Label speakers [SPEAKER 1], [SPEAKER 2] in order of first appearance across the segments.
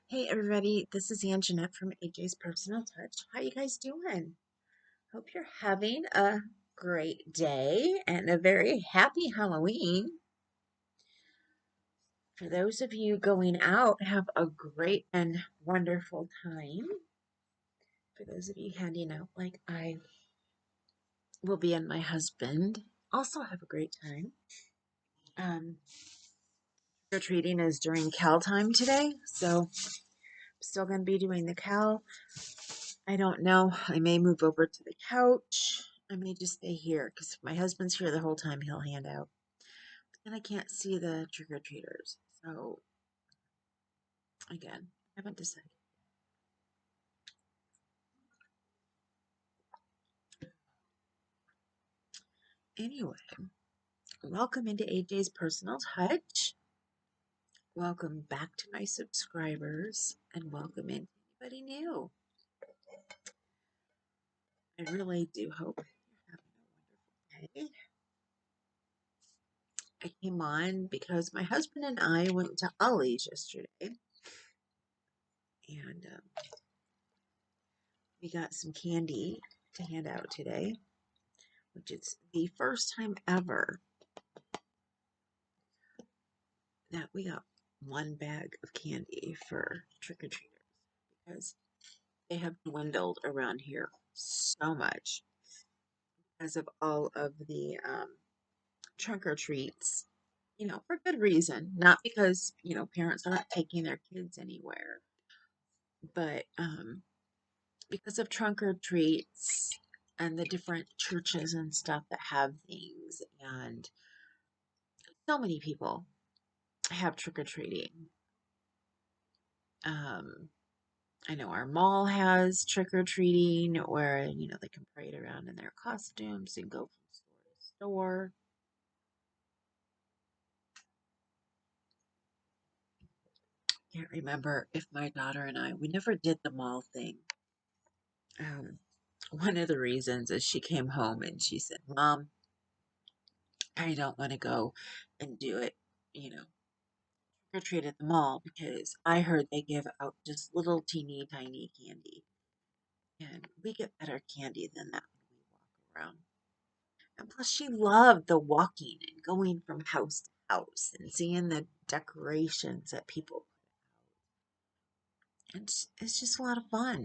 [SPEAKER 1] Hey everybody, this is Anjanette from AJ's Personal Touch. How you guys doing? Hope you're having a great day and a very happy Halloween. For those of you going out, have a great and wonderful time. For those of you handing out like I will be and my husband, also have a great time. Trick-or-treating is during Cal time today, so I'm still going to be doing the Cal. I don't know. I may move over to the couch. I may just stay here because if my husband's here the whole time, he'll hand out. But then I can't see the trick or treaters. So, again, I haven't decided. Anyway, welcome into AJ's Personal Touch. Welcome back to my subscribers and welcome in anybody new. I really do hope you're having a wonderful day. I came on because my husband and I went to Ollies yesterday and we got some candy to hand out today, which is the first time ever that we got one bag of candy for trick-or-treaters because they have dwindled around here so much because of all of the trunk or treats, for good reason. Not because, parents aren't taking their kids anywhere, but because of trunk or treats and the different churches and stuff that have things, and so many people have trick or treating. Um, I know our mall has trick or treating where, they can parade around in their costumes and go from store to store. Can't remember if my daughter and we never did the mall thing. Um, one of the reasons is she came home and she said, Mom, I don't want to go and do it, trick or treat at the mall because I heard they give out just little teeny tiny candy. And we get better candy than that when we walk around. And plus, she loved the walking and going from house to house and seeing the decorations that people put out. And it's just a lot of fun.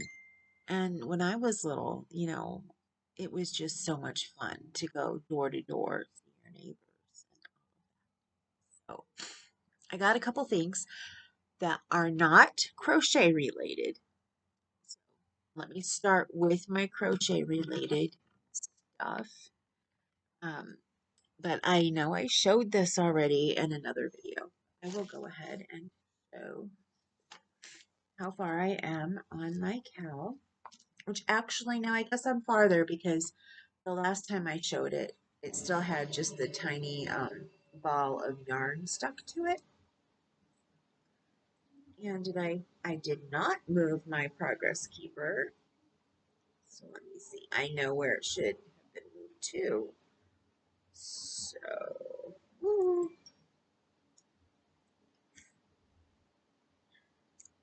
[SPEAKER 1] And when I was little, it was just so much fun to go door to door, see your neighbors. So I got a couple things that are not crochet related. So let me start with my crochet related stuff. Um, but I know I showed this already in another video. I will go ahead and show how far I am on my cowl, which actually now I guess I'm farther because the last time I showed it, it still had just the tiny ball of yarn stuck to it. And I did not move my progress keeper. So let me see. I know where it should have been moved to. So,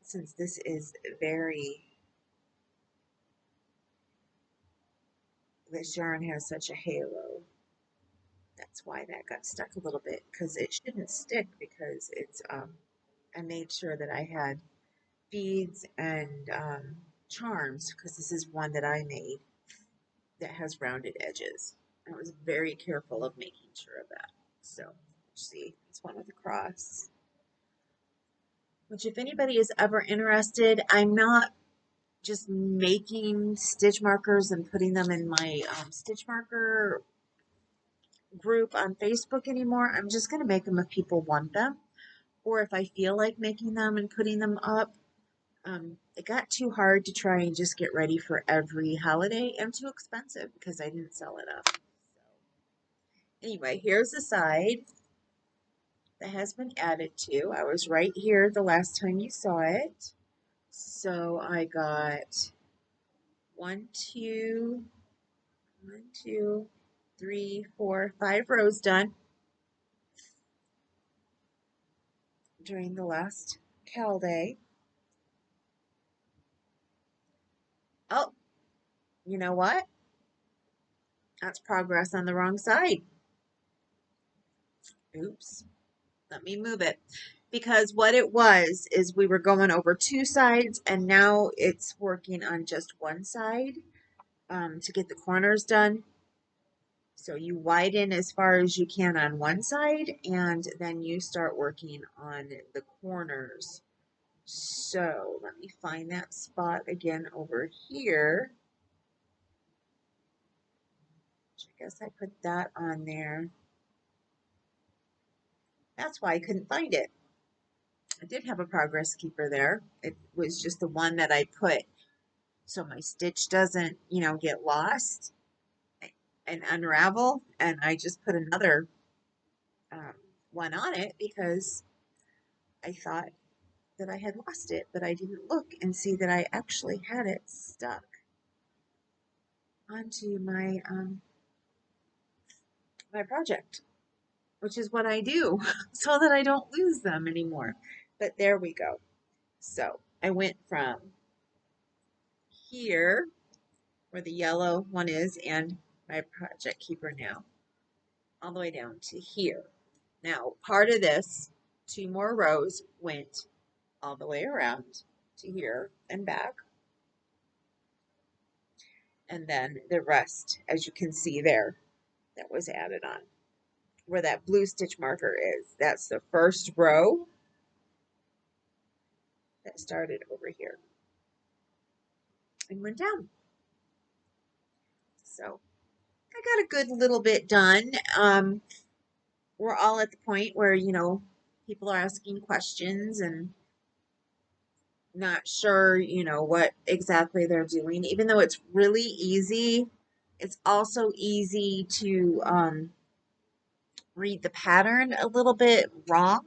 [SPEAKER 1] since this is this yarn has such a halo, that's why that got stuck a little bit because it shouldn't stick because it's, I made sure that I had beads and charms because this is one that I made that has rounded edges. I was very careful of making sure of that. So, see, it's one with a cross. Which, if anybody is ever interested, I'm not just making stitch markers and putting them in my stitch marker group on Facebook anymore. I'm just going to make them if people want them or if I feel like making them and putting them up. It got too hard to try and just get ready for every holiday and too expensive because I didn't sell it up. So, anyway, here's the side that has been added to. I was right here the last time you saw it. So I got one, two, 1, 2, 3, 4, 5 rows done during the last Cal day. Oh, you know what? That's progress on the wrong side. Oops. Let me move it. Because what it was is we were going over two sides and now it's working on just one side to get the corners done. So you widen as far as you can on one side and then you start working on the corners. So let me find that spot again over here. I guess I put that on there. That's why I couldn't find it. I did have a progress keeper there. It was just the one that I put so my stitch doesn't, get lost and unravel. And I just put another um, one on it because I thought that I had lost it, but I didn't look and see that I actually had it stuck onto my project, which is what I do so that I don't lose them anymore. But there we go. So I went from here where the yellow one is and my project keeper now all the way down to here. Now, part of this, two more rows went all the way around to here and back. And then the rest, as you can see there, that was added on. Where that blue stitch marker is, that's the first row that started over here and went down. So I got a good little bit done. We're all at the point where, people are asking questions and not sure, what exactly they're doing. Even though it's really easy, it's also easy to read the pattern a little bit wrong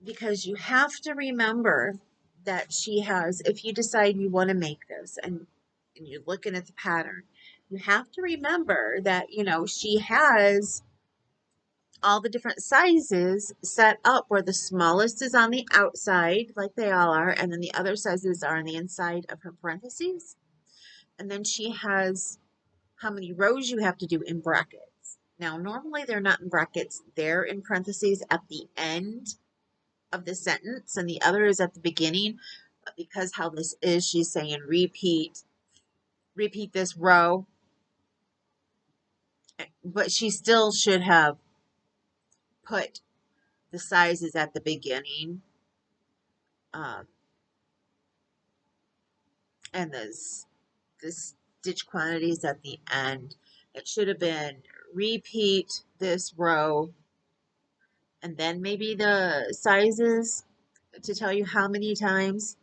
[SPEAKER 1] because you have to remember that she has, if you decide you want to make this and you're looking at the pattern, you have to remember that, she has all the different sizes set up where the smallest is on the outside, like they all are, and then the other sizes are on the inside of her parentheses. And then she has how many rows you have to do in brackets. Now, normally they're not in brackets, they're in parentheses at the end of the sentence, and the other is at the beginning. But because how this is, she's saying repeat this row, but she still should have put the sizes at the beginning. And the stitch quantities at the end. It should have been repeat this row and then maybe the sizes to tell you how many times.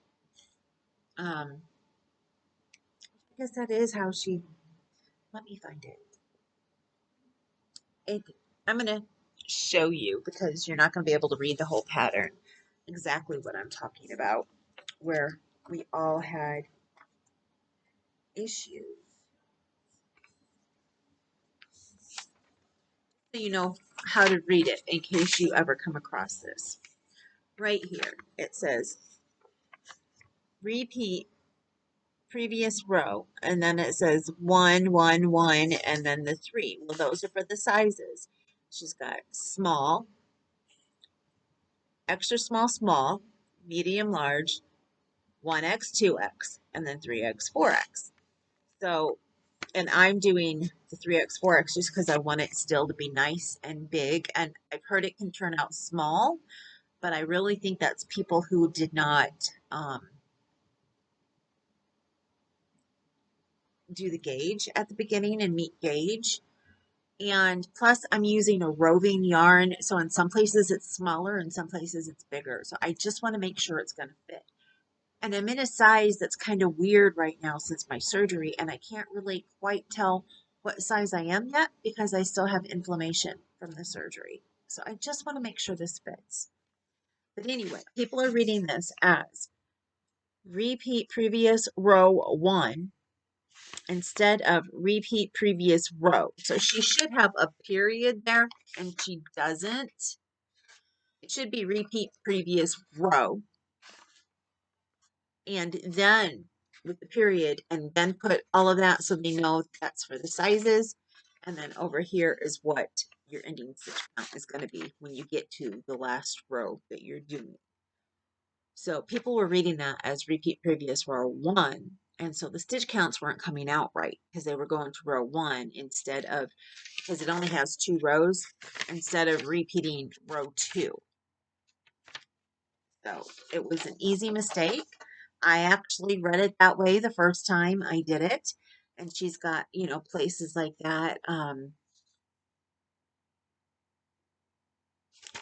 [SPEAKER 1] I guess that is how she, let me find it. I'm going to show you because you're not going to be able to read the whole pattern exactly what I'm talking about, where we all had issues. So you know how to read it in case you ever come across this. Right here, it says repeat previous row, and then it says 1, 1, 1, and then the 3. Well, those are for the sizes. She's got small, extra small, small, medium, large, 1x, 2x, and then 3x, 4x. So, and I'm doing the 3x, 4x just because I want it still to be nice and big. And I've heard it can turn out small, but I really think that's people who did not do the gauge at the beginning and meet gauge. And plus I'm using a roving yarn. So in some places it's smaller, in some places it's bigger. So I just want to make sure it's going to fit. And I'm in a size that's kind of weird right now since my surgery. And I can't really quite tell what size I am yet because I still have inflammation from the surgery. So I just want to make sure this fits. But anyway, people are reading this as repeat previous row 1 instead of repeat previous row. So she should have a period there and she doesn't. It should be repeat previous row and then with the period and then put all of that so they know that's for the sizes. And then over here is what your ending stitch count is going to be when you get to the last row that you're doing. So people were reading that as repeat previous row 1. And so the stitch counts weren't coming out right because they were going to row 1 instead of, because it only has 2 rows, instead of repeating row 2. So it was an easy mistake. I actually read it that way the first time I did it. And she's got, places like that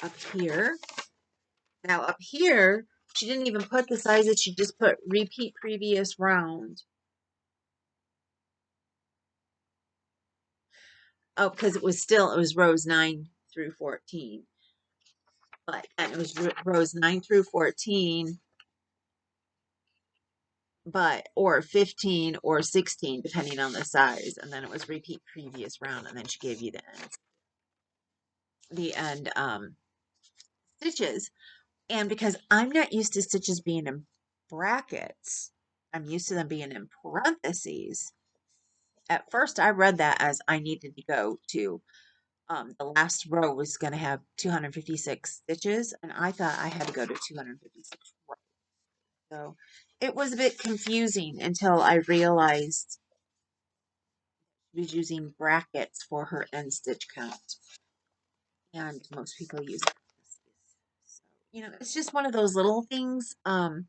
[SPEAKER 1] up here. Now up here, she didn't even put the sizes. She just put repeat previous round. Oh, because it was rows 9 through 14. And it was rows 9 through 14, or 15 or 16, depending on the size. And then it was repeat previous round. And then she gave you the end stitches. And because I'm not used to stitches being in brackets, I'm used to them being in parentheses. At first, I read that as I needed to go to the last row was going to have 256 stitches, and I thought I had to go to 256 rows. So it was a bit confusing until I realized she was using brackets for her end stitch count, and most people use parentheses. So, it's just one of those little things that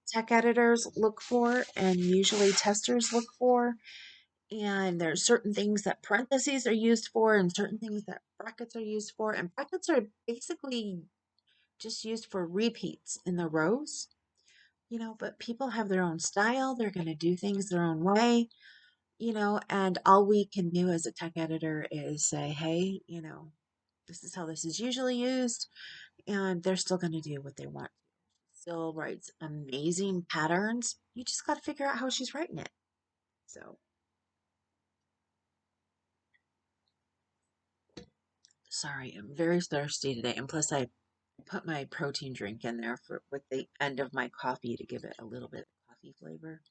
[SPEAKER 1] tech editors look for and usually testers look for. And there's certain things that parentheses are used for and certain things that brackets are used for. And brackets are basically just used for repeats in the rows, but people have their own style. They're going to do things their own way, and all we can do as a tech editor is say, hey, this is how this is usually used. And they're still going to do what they want. Still writes amazing patterns. You just got to figure out how she's writing it. So, sorry, I'm very thirsty today. And plus, I put my protein drink in there with the end of my coffee to give it a little bit of coffee flavor.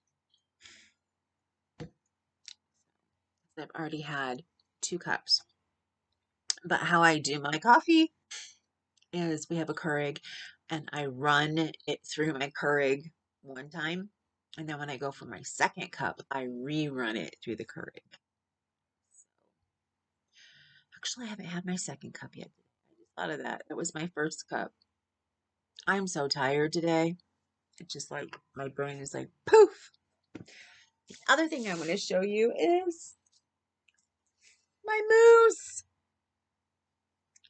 [SPEAKER 1] I've already had 2 cups. But how I do my coffee is we have a Keurig and I run it through my Keurig one time. And then when I go for my second cup, I rerun it through the Keurig. Actually, I haven't had my second cup yet. I just thought of that. That was my first cup. I'm so tired today. It's just like my brain is like poof. The other thing I want to show you is my moose.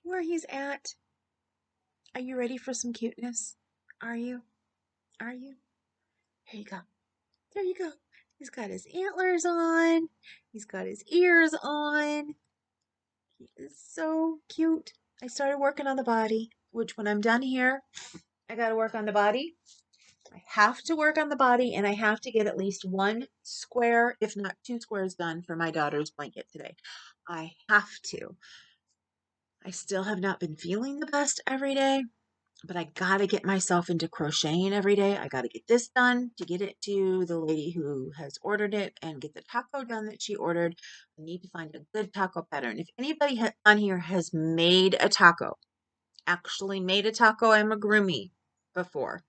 [SPEAKER 1] Where he's at. Are you ready for some cuteness? Are you? Are you? Here you go. There you go. He's got his antlers on. He's got his ears on. He is so cute. I started working on the body, which when I'm done here, I got to work on the body. I have to work on the body and I have to get at least 1 square, if not 2 squares done for my daughter's blanket today. I have to. I still have not been feeling the best every day, but I got to get myself into crocheting every day. I got to get this done to get it to the lady who has ordered it and get the taco done that she ordered. I need to find a good taco pattern. If anybody on here has made a taco, actually made a taco amigurumi before,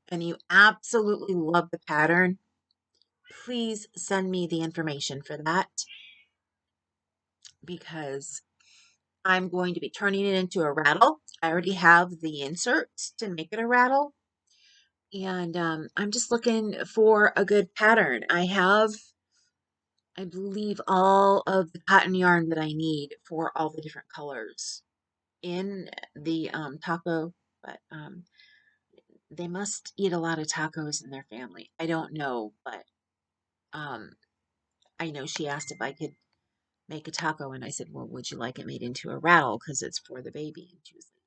[SPEAKER 1] and you absolutely love the pattern, please send me the information for that because I'm going to be turning it into a rattle. I already have the inserts to make it a rattle. And I'm just looking for a good pattern. I have, I believe, all of the cotton yarn that I need for all the different colors in the taco, but they must eat a lot of tacos in their family. I don't know, but um, I know she asked if I could make a taco, and I said, well, would you like it made into a rattle because it's for the baby? And she was like,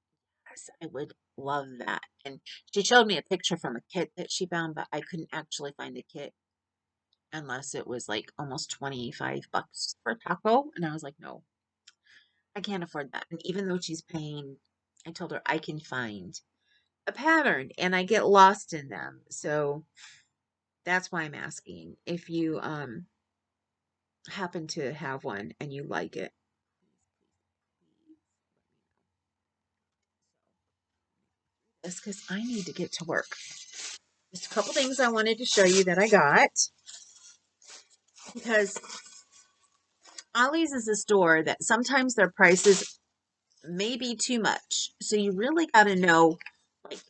[SPEAKER 1] yes, I would love that. And she showed me a picture from a kit that she found, but I couldn't actually find the kit unless it was like almost $25 for a taco. And I was like, no, I can't afford that. And even though she's paying, I told her I can find a pattern and I get lost in them. So that's why I'm asking if you happen to have one and you like it. That's because I need to get to work. Just a couple things I wanted to show you that I got because Ollie's is a store that sometimes their prices may be too much. So you really got to know like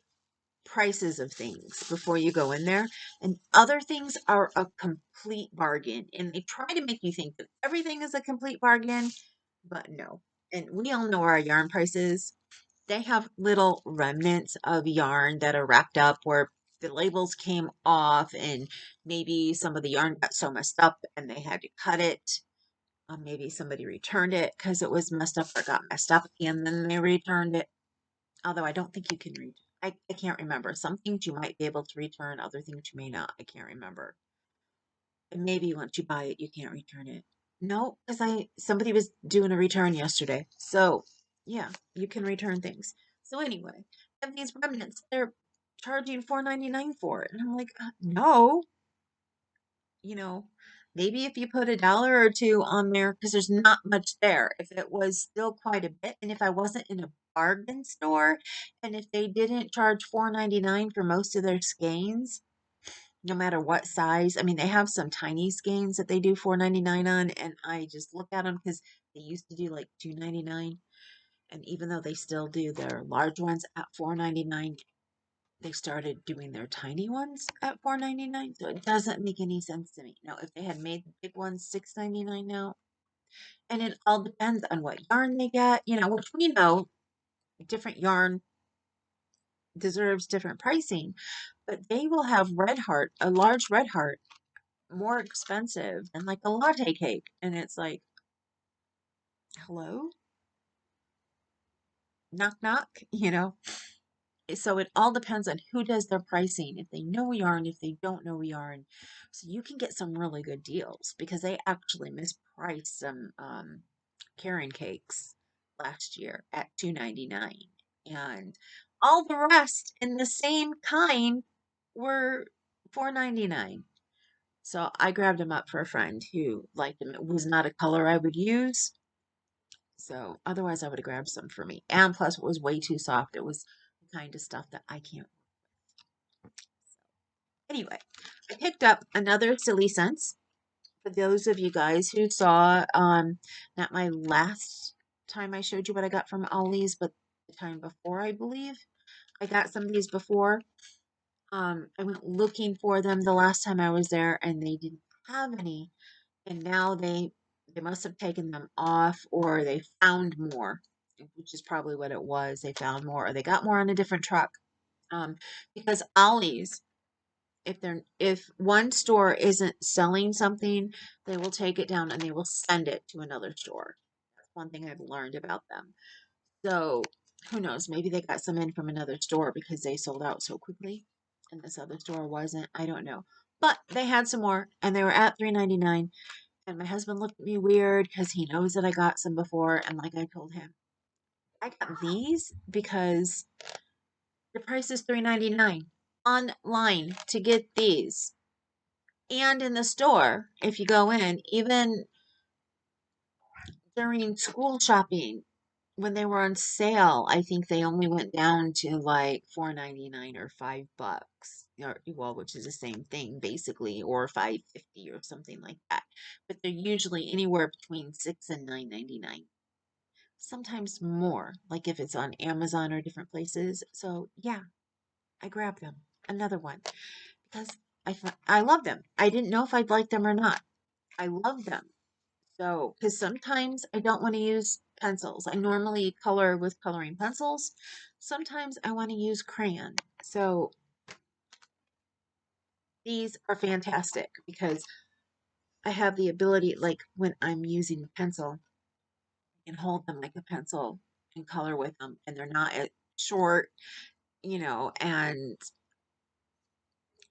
[SPEAKER 1] prices of things before you go in there. And other things are a complete bargain. And they try to make you think that everything is a complete bargain, but no. And we all know our yarn prices. They have little remnants of yarn that are wrapped up where the labels came off and maybe some of the yarn got so messed up and they had to cut it. Maybe somebody returned it because it was messed up or got messed up and then they returned it. Although I don't think you can read. I can't remember. Some things you might be able to return, other things you may not. I can't remember. And maybe once you buy it, you can't return it. No, because somebody was doing a return yesterday. So yeah, you can return things. So anyway, and these remnants, they're charging $4.99 for it. And I'm like, no, you know, maybe if you put a dollar or two on there, because there's not much there. If it was still quite a bit, and if I wasn't in a bargain store, and if they didn't charge $4.99 for most of their skeins, no matter what size. I mean, they have some tiny skeins that they do $4.99 on, and I just look at them because they used to do like $2.99, and even though they still do their large ones at $4.99, they started doing their tiny ones at $4.99. So it doesn't make any sense to me. Now, if they had made the big ones $6.99 now, and it all depends on what yarn they get, which we know different yarn deserves different pricing, but they will have red heart, a large red heart, more expensive than like a latte cake. And it's like, hello? Knock, knock. So it all depends on who does their pricing, if they know yarn, if they don't know yarn. So you can get some really good deals because they actually mispriced some Karen cakes last year at $2.99. And all the rest in the same kind were $4.99. So I grabbed them up for a friend who liked them. It was not a color I would use. So otherwise I would have grabbed some for me. And plus it was way too soft. It was the kind of stuff that I can't. Anyway, I picked up another Silly Sense. For those of you guys who saw, not my last time I showed you what I got from Ollies, but the time before, I believe. I got some of these before. I went looking for them the last time I was there and they didn't have any. And now they must have taken them off or they found more, which is probably what it was. They found more or they got more on a different truck. Because Ollie's, if one store isn't selling something, they will take it down and they will send it to another store. That's one thing I've learned about them. So who knows? Maybe they got some in from another store because they sold out so quickly and this other store wasn't. I don't know. But they had some more and they were at $3.99. And my husband looked at me weird because he knows that I got some before. And like I told him, I got these because the price is $3.99 online to get these. And in the store, if you go in, even during school shopping, when they were on sale, I think they only went down to like $4.99 or $5, or well, which is the same thing basically, or $5.50 or something like that. But they're usually anywhere between $6 and $9.99. Sometimes more, like if it's on Amazon or different places. So yeah, I grabbed them. Another one because I love them. I didn't know if I'd like them or not. I love them. So, because sometimes I don't want to use pencils. I normally color with coloring pencils. Sometimes I want to use crayon. So these are fantastic because I have the ability, like when I'm using a pencil, I can hold them like a pencil and color with them, and they're not short, and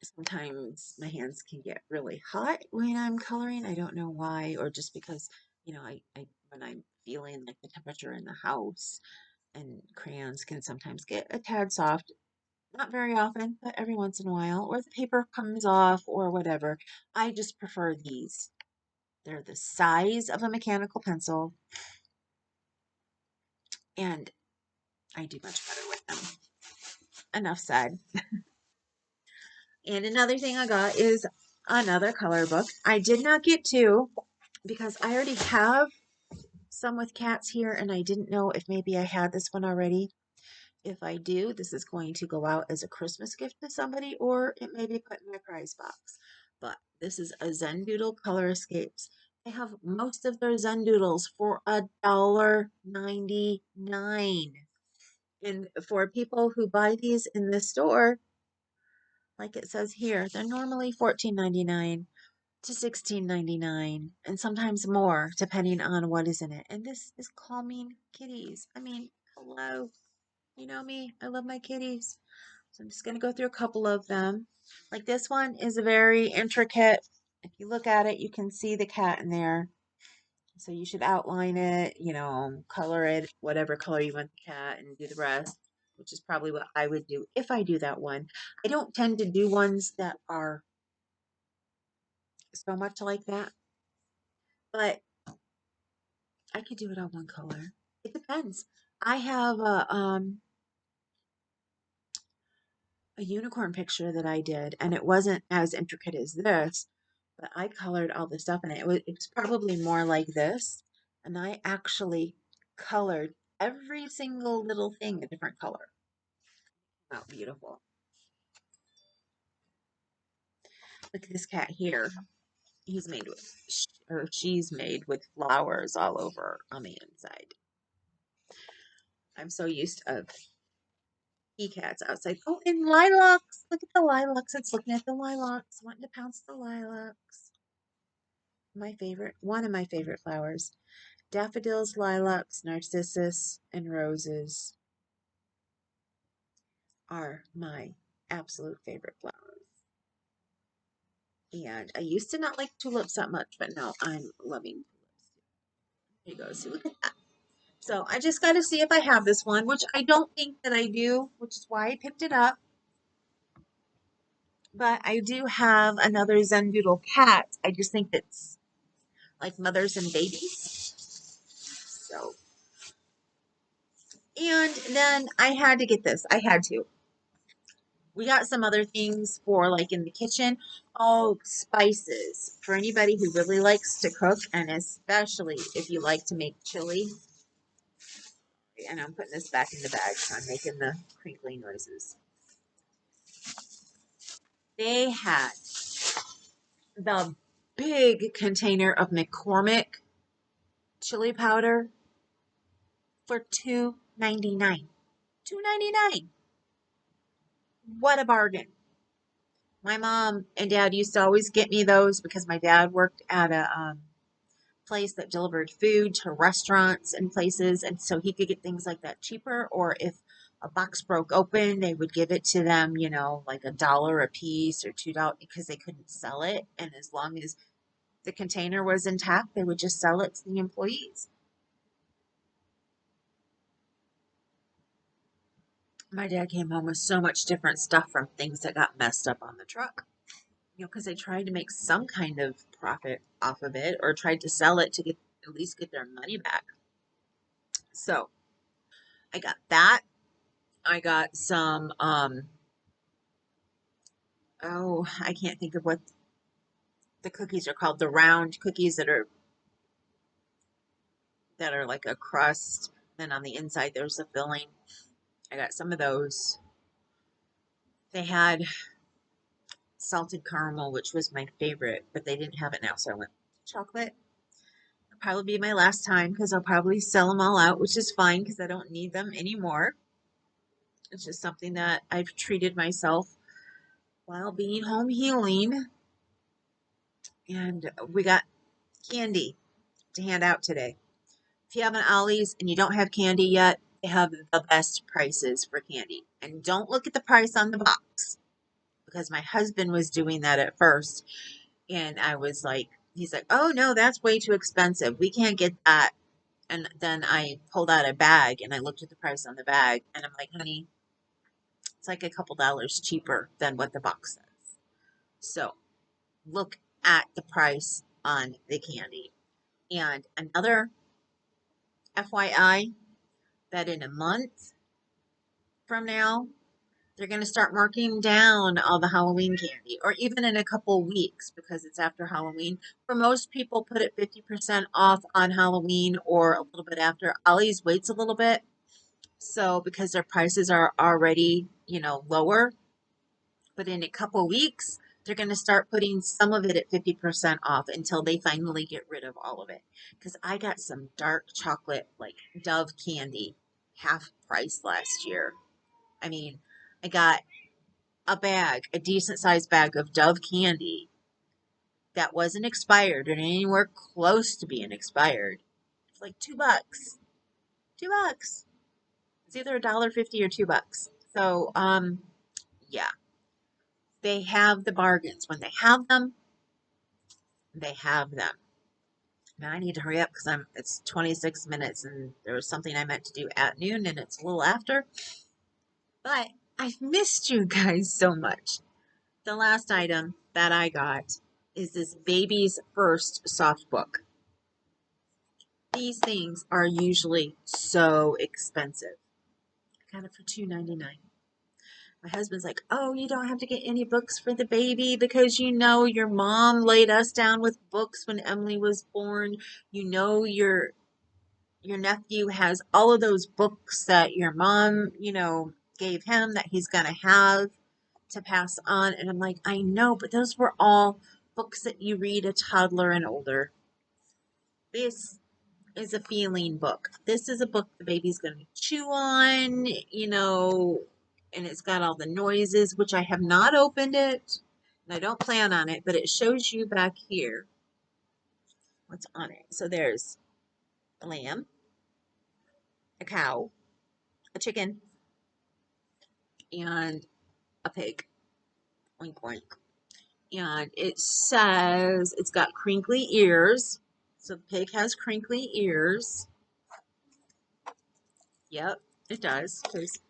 [SPEAKER 1] sometimes my hands can get really hot when I'm coloring. I don't know why, or just because, I when I'm feeling like the temperature in the house, and crayons can sometimes get a tad soft. Not very often, but every once in a while, or the paper comes off or whatever. I just prefer these. They're the size of a mechanical pencil, and I do much better with them. Enough said. And another thing I got is another color book. I did not get two because I already have some with cats here, and I didn't know if maybe I had this one already. If I do, this is going to go out as a Christmas gift to somebody, or it may be put in my prize box. But this is a Zen Doodle Color Escapes. They have most of their Zen Doodles for $1.99. And for people who buy these in the store, like it says here, they're normally $14.99 to $16.99, and sometimes more depending on what is in it. And this is calming kitties. I mean, hello. You know me, I love my kitties. So I'm just going to go through a couple of them. Like this one is very intricate. If you look at it, you can see the cat in there. So you should outline it, color it, whatever color you want the cat, and do the rest, which is probably what I would do if I do that one. I don't tend to do ones that are so much like that, but I could do it on one color. It depends. I have a unicorn picture that I did, and it wasn't as intricate as this, but I colored all the stuff in it. It was probably more like this, and I actually colored every single little thing a different color. Oh, beautiful. Look at this cat here. He's made with, or she's made with flowers all over on the inside. I'm so used to he cats outside. Oh, and lilacs. Look at the lilacs. It's looking at the lilacs, wanting to pounce the lilacs. My favorite, one of my favorite flowers. Daffodils, lilacs, narcissus, and roses are my absolute favorite flowers. And I used to not like tulips that much, but now I'm loving tulips. There you go. See, look at that. So I just got to see if I have this one, which I don't think that I do, which is why I picked it up. But I do have another Zen Doodle cat. I just think it's like mothers and babies. So, and then I had to get this. I had to. We got some other things for like in the kitchen. Oh, spices for anybody who really likes to cook, and especially if you like to make chili. And I'm putting this back in the bag, so I'm making the crinkly noises. They had the big container of McCormick chili powder for $2.99. $2.99. What a bargain. My mom and dad used to always get me those because my dad worked at a place that delivered food to restaurants and places, and so he could get things like that cheaper. Or if a box broke open, they would give it to them, like $1 a piece or $2 because they couldn't sell it. And as long as the container was intact, they would just sell it to the employees. My dad came home with so much different stuff from things that got messed up on the truck. Because they tried to make some kind of profit off of it or tried to sell it to get at least get their money back. So I got that. I got some oh, I can't think of what the cookies are called. The round cookies that are like a crust, and on the inside there's a filling. I got some of those. They had salted caramel, which was my favorite, but they didn't have it now, so I went chocolate. It'll probably be my last time because I'll probably sell them all out, which is fine because I don't need them anymore. It's just something that I've treated myself while being home healing. And we got candy to hand out today. If you have an Ollies and you don't have candy yet, they have the best prices for candy. And don't look at the price on the box because my husband was doing that at first. And I was like, he's like, oh no, that's way too expensive. We can't get that. And then I pulled out a bag and I looked at the price on the bag and I'm like, honey, It's like a couple dollars cheaper than what the box says. So look at the price on the candy. And another FYI, that in a month from now, they're going to start marking down all the Halloween candy, or even in a couple weeks because it's after Halloween. For most people, put it 50% off on Halloween or a little bit after. Ollie's waits a little bit. So because their prices are already, lower, but in a couple weeks, they're going to start putting some of it at 50% off until they finally get rid of all of it. Because I got some dark chocolate, like Dove candy, half price last year. I mean, I got a decent sized bag of Dove candy that wasn't expired or anywhere close to being expired. It's like $2. $2. It's either $1.50 or $2. So, yeah, they have the bargains. When they have them, they have them. Now I need to hurry up because it's 26 minutes and there was something I meant to do at noon and it's a little after. But I've missed you guys so much. The last item that I got is this baby's first soft book. These things are usually so expensive. I got it for $2.99. My husband's like, oh, you don't have to get any books for the baby because your mom laid us down with books when Emily was born. Your nephew has all of those books that your mom, gave him that he's going to have to pass on. And I'm like, I know, but those were all books that you read a toddler and older. This is a feeling book. This is a book the baby's going to chew on, and it's got all the noises, which I have not opened it, and I don't plan on it, but it shows you back here what's on it. So there's a lamb, a cow, a chicken, and a pig. Oink, oink. And it says it's got crinkly ears. So the pig has crinkly ears. Yep, it does, because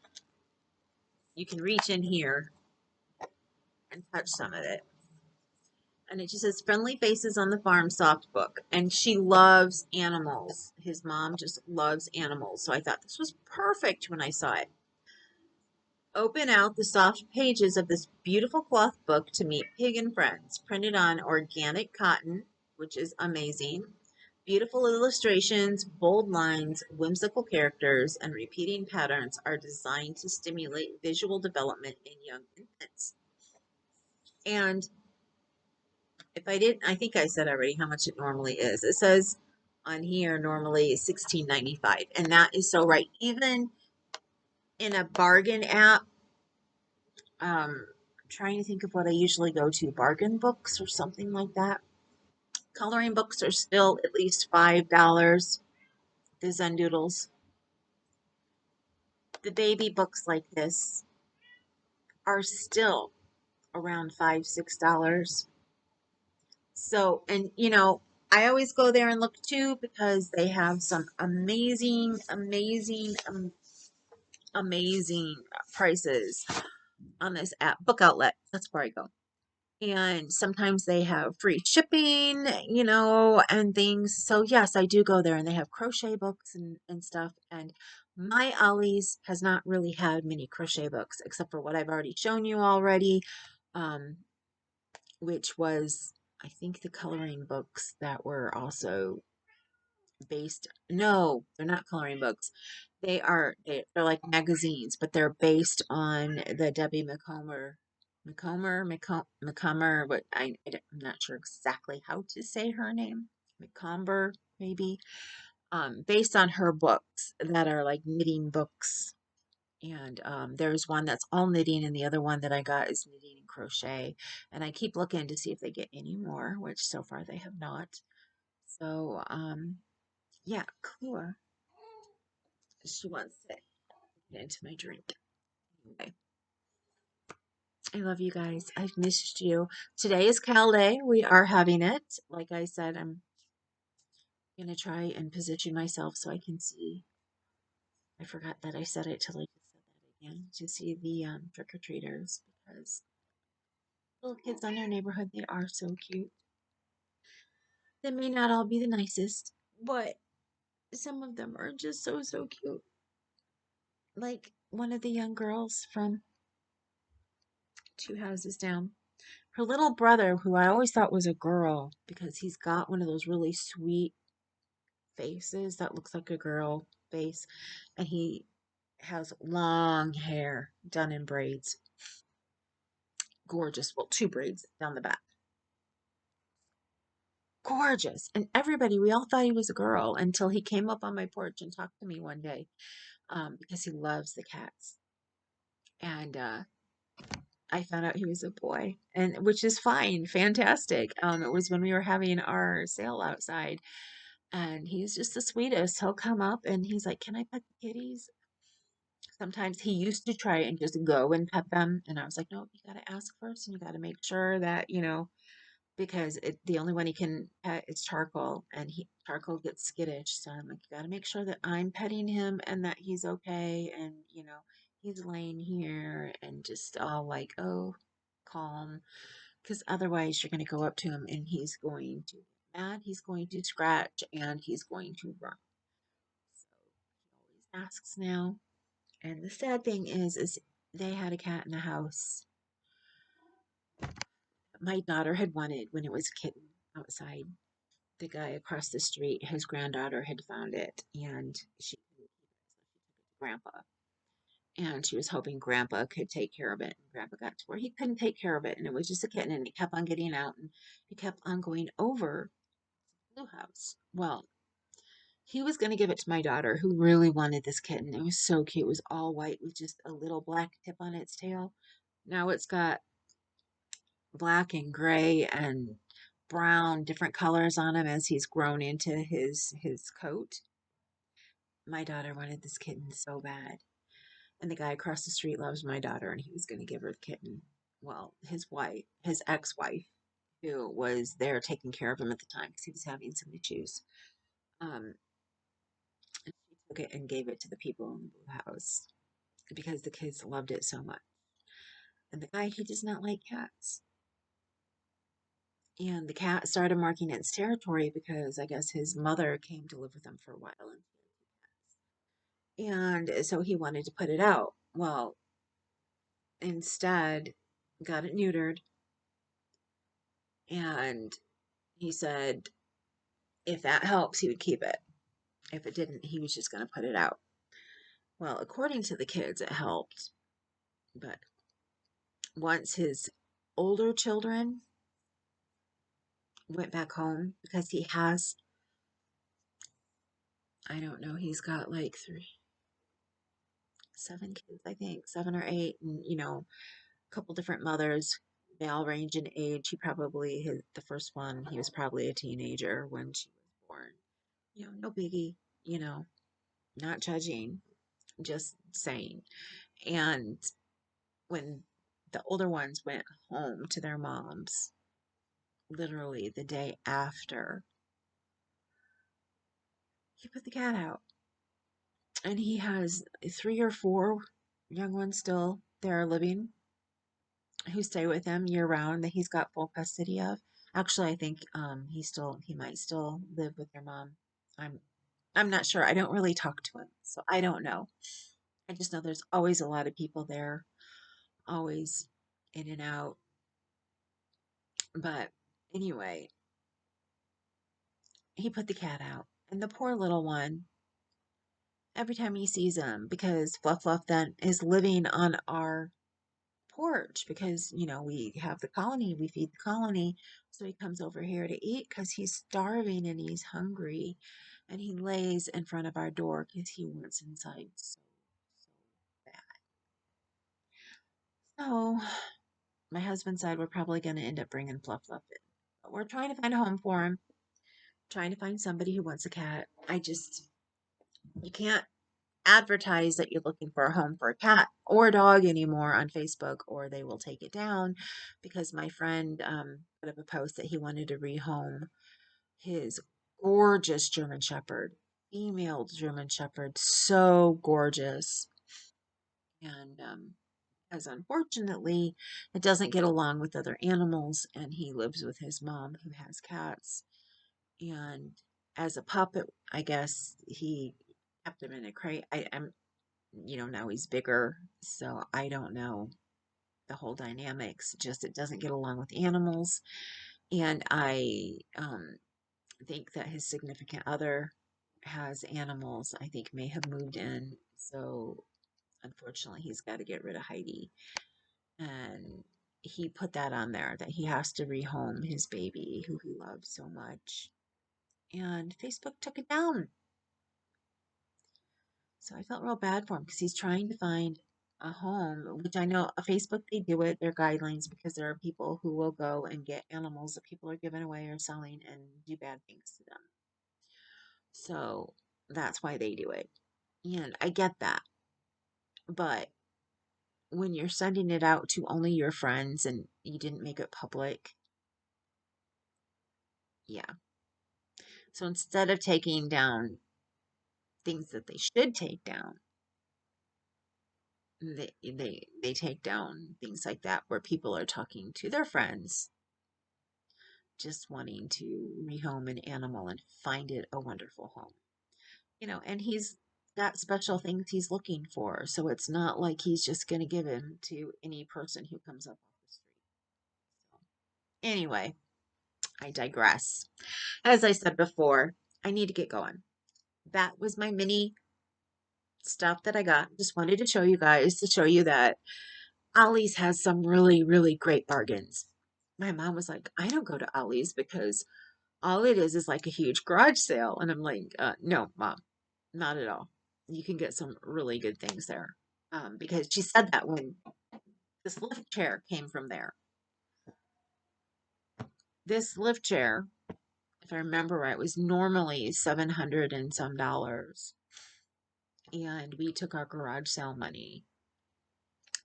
[SPEAKER 1] you can reach in here and touch some of it. And it just says friendly faces on the farm soft book. And she loves animals. His mom just loves animals. So I thought this was perfect when I saw it. Open out the soft pages of this beautiful cloth book to meet pig and friends, printed on organic cotton, which is amazing. Beautiful illustrations, bold lines, whimsical characters, and repeating patterns are designed to stimulate visual development in young infants. And I think I said already how much it normally is. It says on here normally $16.95, and that is so right. Even in a bargain app, I'm trying to think of what I usually go to, bargain books or something like that. Coloring books are still at least $5. The Zendoodles. The baby books like this are still around $5, $6. So, and I always go there and look too because they have some amazing, amazing, amazing prices on this app. Book Outlet, that's where I go. And sometimes they have free shipping, and things. So yes, I do go there and they have crochet books and stuff. And my Ollies has not really had many crochet books except for what I've already shown you already, um, which was, I think, the coloring books that were also no, they're not coloring books. They're like magazines, but they're based on the Debbie McComber, but I'm not sure exactly how to say her name. McComber, maybe. Based on her books that are like knitting books. And there's one that's all knitting, and the other one that I got is knitting and crochet. And I keep looking to see if they get any more, which so far they have not. So, yeah, Kua, she wants to get into my drink. Anyway, I love you guys. I've missed you. Today is Cal Day. We are having it. Like I said, I'm going to try and position myself so I can see. I forgot that I said it till I just said that and to see the trick-or-treaters because little kids on their neighborhood, they are so cute. They may not all be the nicest, but some of them are just so, so cute. Like one of the young girls from two houses down. Her little brother, who I always thought was a girl because he's got one of those really sweet faces that looks like a girl face, and he has long hair done in braids. Gorgeous. Well, two braids down the back. Gorgeous. And everybody, we all thought he was a girl until he came up on my porch and talked to me one day because he loves the cats. And I found out he was a boy, and which is fine, fantastic. It was when we were having our sale outside, and he's just the sweetest. He'll come up and he's like, "Can I pet the kitties?" Sometimes he used to try and just go and pet them, and I was like, "No, you got to ask first, and you got to make sure that because the only one he can pet is Charcoal, and Charcoal gets skittish. So I'm like, you got to make sure that I'm petting him and that he's okay, and he's laying here and just all like, oh, calm, because otherwise you're going to go up to him and he's going to get mad, he's going to scratch, and he's going to run. So he always asks now. And the sad thing is they had a cat in the house my daughter had wanted when it was a kitten outside. The guy across the street, his granddaughter had found it, and she couldn't keep it, so she took it to Grandpa. And she was hoping Grandpa could take care of it. And Grandpa got to where he couldn't take care of it, and it was just a kitten, and it kept on getting out, and he kept on going over to the blue house. Well, he was going to give it to my daughter, who really wanted this kitten. It was so cute. It was all white with just a little black tip on its tail. Now it's got black and gray and brown, different colors on him as he's grown into his coat. My daughter wanted this kitten so bad. And the guy across the street loves my daughter, and he was going to give her the kitten. Well, his ex-wife, who was there taking care of him at the time because he was having some issues, and she took it and gave it to the people in the blue house because the kids loved it so much. And the guy, he does not like cats. And the cat started marking its territory because I guess his mother came to live with him for a while. And so he wanted to put it out. Well, instead, got it neutered. And he said if that helps, he would keep it. If it didn't, he was just going to put it out. Well, according to the kids, it helped. But once his older children went back home, because he has, I don't know, he's got like seven kids, I think, seven or eight, and a couple different mothers. They all range in age. The first one, he was probably a teenager when she was born. No biggie, you know, not judging, just saying. And when the older ones went home to their moms, literally the day after, he put the cat out. And he has three or four young ones still there living who stay with him year round that he's got full custody of. Actually, I think he might still live with their mom. I'm I'm not sure. I don't really talk to him, so I don't know. I just know there's always a lot of people there, always in and out. But anyway, he put the cat out. And the poor little one, every time he sees him, because Fluff Fluff then is living on our porch because, we have the colony, we feed the colony. So he comes over here to eat because he's starving and he's hungry. And he lays in front of our door because he wants inside so, so bad. So my husband said we're probably going to end up bringing Fluff Fluff in. But we're trying to find a home for him, trying to find somebody who wants a cat. You can't advertise that you're looking for a home for a cat or a dog anymore on Facebook, or they will take it down because my friend put up a post that he wanted to rehome his gorgeous German Shepherd, female German Shepherd, so gorgeous. And as unfortunately, it doesn't get along with other animals, and he lives with his mom who has cats. And as a puppet, I guess he kept him in a crate. I'm, now he's bigger, so I don't know the whole dynamics. Just it doesn't get along with animals, and I think that his significant other has animals. I think may have moved in, so unfortunately, he's got to get rid of Heidi. And he put that on there that he has to rehome his baby who he loves so much. And Facebook took it down. So I felt real bad for him because he's trying to find a home, which I know Facebook, they do it, their guidelines, because there are people who will go and get animals that people are giving away or selling and do bad things to them. So that's why they do it. And I get that. But when you're sending it out to only your friends and you didn't make it public, yeah. So instead of taking down things that they should take down, they take down things like that where people are talking to their friends, just wanting to rehome an animal and find it a wonderful home. And he's got special things he's looking for, so it's not like he's just going to give him to any person who comes up off the street. So, anyway, I digress. As I said before, I need to get going. That was my mini stuff that I got. Just wanted to show you guys, to show you that Ollie's has some really, really great bargains. My mom was like, I don't go to Ollie's because all it is like a huge garage sale. And I'm like, no, Mom, not at all. You can get some really good things there. Because she said that when this lift chair came from there. This lift chair, if I remember right, was normally 700 and some dollars. And we took our garage sale money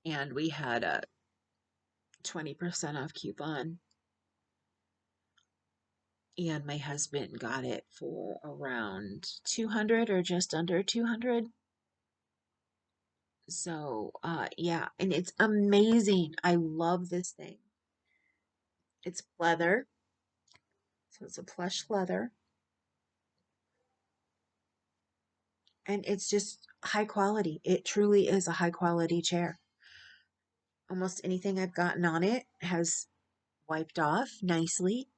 [SPEAKER 1] and we had a 20% off coupon. And my husband got it for around 200 or just under 200. So, yeah, and it's amazing. I love this thing. It's leather, so it's a plush leather, and it's just high quality. It truly is a high quality chair. Almost anything I've gotten on it has wiped off nicely.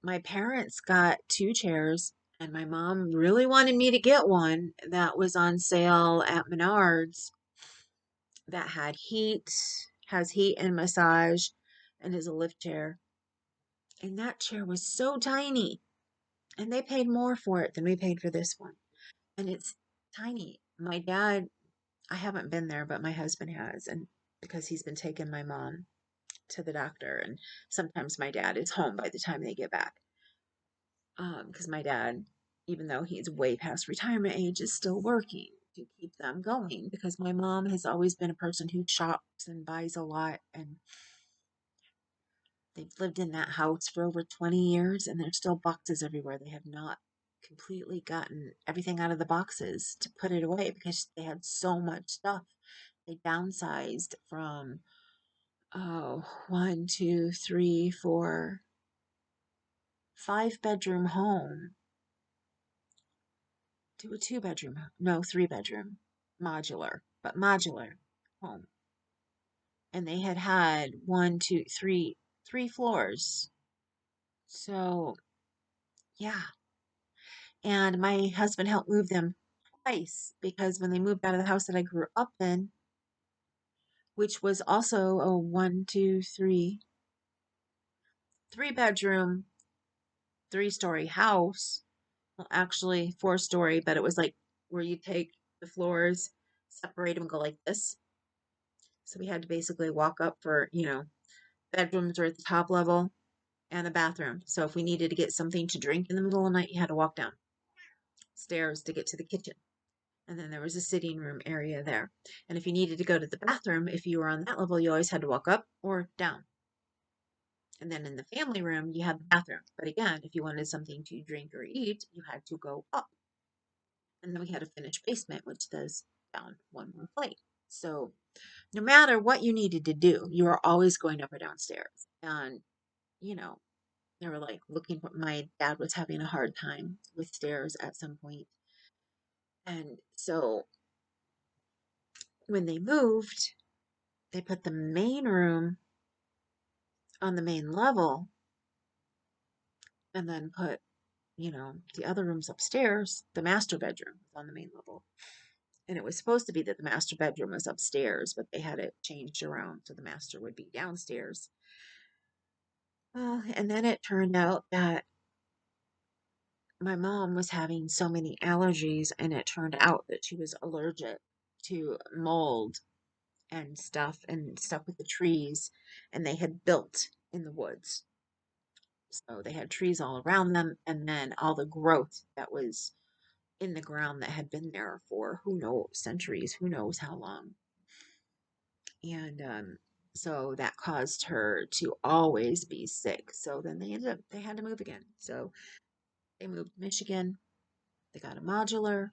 [SPEAKER 1] My parents got two chairs, and my mom really wanted me to get one that was on sale at Menards that had heat, has heat and massage, and is a lift chair. And that chair was so tiny. And they paid more for it than we paid for this one. And it's tiny. My dad, I haven't been there, but my husband has. And because he's been taking my mom to the doctor. And sometimes my dad is home by the time they get back. Because my dad, even though he's way past retirement age, is still working to keep them going. Because my mom has always been a person who shops and buys a lot. And they've lived in that house for over 20 years and there's still boxes everywhere. They have not completely gotten everything out of the boxes to put it away because they had so much stuff. They downsized from, oh, 5 bedroom home to a 2 bedroom, no, 3 bedroom, modular home. And they had three floors. So, yeah, and my husband helped move them twice because when they moved out of the house that I grew up in, which was also a 3 bedroom, 3-story house, well, actually 4-story, but it was like where you take the floors, separate them, and go like this. So we had to basically walk up for, bedrooms are at the top level and a bathroom. So if we needed to get something to drink in the middle of the night, you had to walk down stairs to get to the kitchen. And then there was a sitting room area there. And if you needed to go to the bathroom, if you were on that level, you always had to walk up or down. And then in the family room, you had the bathroom. But again, if you wanted something to drink or eat, you had to go up. And then we had a finished basement, which does down one more flight. So no matter what you needed to do, you were always going up or downstairs. And, you know, they were like looking, my dad was having a hard time with stairs at some point. And so when they moved, they put the main room on the main level and then put, the other rooms upstairs. The master bedroom was on the main level. And it was supposed to be that the master bedroom was upstairs, but they had it changed around so the master would be downstairs. Well, and then it turned out that my mom was having so many allergies, and it turned out that she was allergic to mold and stuff with the trees, and they had built in the woods. So they had trees all around them, and then all the growth that was in the ground that had been there for who knows, centuries, who knows how long. And so that caused her to always be sick. So then they had to move again. So they moved to Michigan, they got a modular,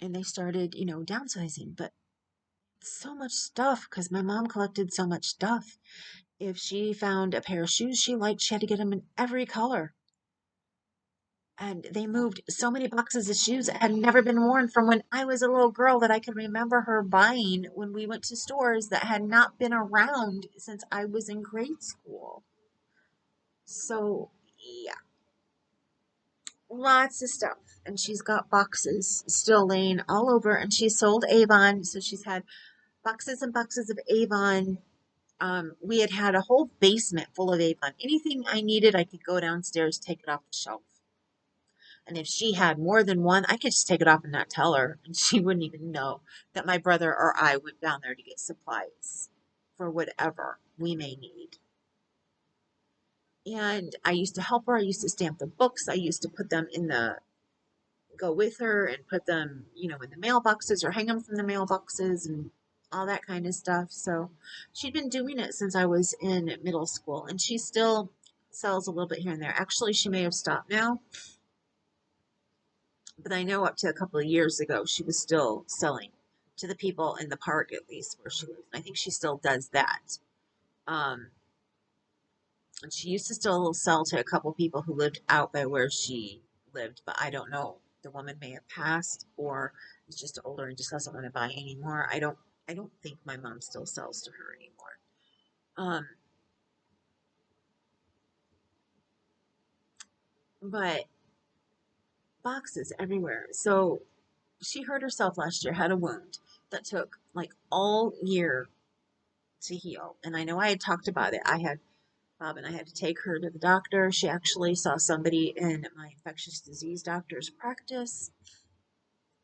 [SPEAKER 1] and they started, downsizing. But so much stuff because my mom collected so much stuff. If she found a pair of shoes she liked, she had to get them in every color. And they moved so many boxes of shoes that had never been worn from when I was a little girl that I can remember her buying when we went to stores that had not been around since I was in grade school. So, yeah, lots of stuff. And she's got boxes still laying all over, and she sold Avon. So she's had boxes and boxes of Avon. We had a whole basement full of Avon. Anything I needed, I could go downstairs, take it off the shelf. And if she had more than one, I could just take it off and not tell her, and she wouldn't even know that my brother or I went down there to get supplies for whatever we may need. And I used to help her. I used to stamp the books. I used to put them go with her and put them, in the mailboxes or hang them from the mailboxes and all that kind of stuff. So she'd been doing it since I was in middle school, and she still sells a little bit here and there. Actually, she may have stopped now, but I know up to a couple of years ago, she was still selling to the people in the park, at least where she lives. And I think she still does that. Um, and she used to still sell to a couple people who lived out by where she lived, but I don't know. The woman may have passed, or is just older and just doesn't want to buy anymore. I don't think my mom still sells to her anymore. But boxes everywhere. So she hurt herself last year, had a wound that took like all year to heal. And I know I had talked about it. Bob and I had to take her to the doctor. She actually saw somebody in my infectious disease doctor's practice.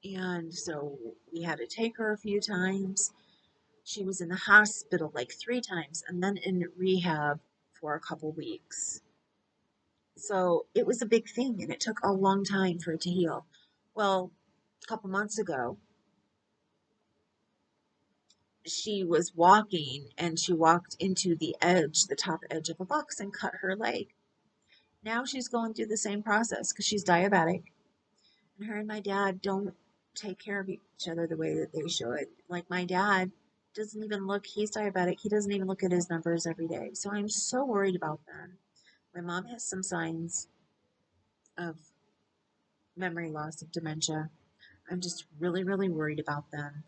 [SPEAKER 1] And so we had to take her a few times. She was in the hospital like 3 times and then in rehab for a couple weeks. So it was a big thing and it took a long time for it to heal. Well, a couple months ago, she was walking and she walked into the top edge of a box and cut her leg. Now she's going through the same process because she's diabetic. And her and my dad don't take care of each other the way that they should. Like my dad doesn't even look, he's diabetic, he doesn't even look at his numbers every day. So I'm so worried about them. My mom has some signs of memory loss, of dementia. I'm just really, really worried about them.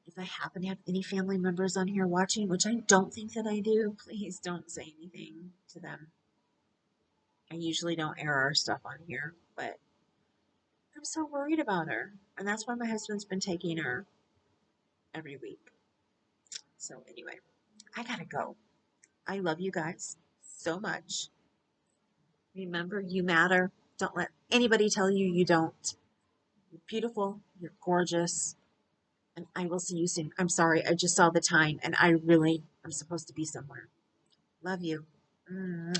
[SPEAKER 1] If I happen to have any family members on here watching, which I don't think that I do, please don't say anything to them. I usually don't air our stuff on here, but I'm so worried about her. And that's why my husband's been taking her every week. So, anyway, I gotta go. I love you guys so much. Remember, you matter. Don't let anybody tell you you don't. You're beautiful. You're gorgeous. And I will see you soon. I'm sorry, I just saw the time and I really am supposed to be somewhere. Love you. Mwah.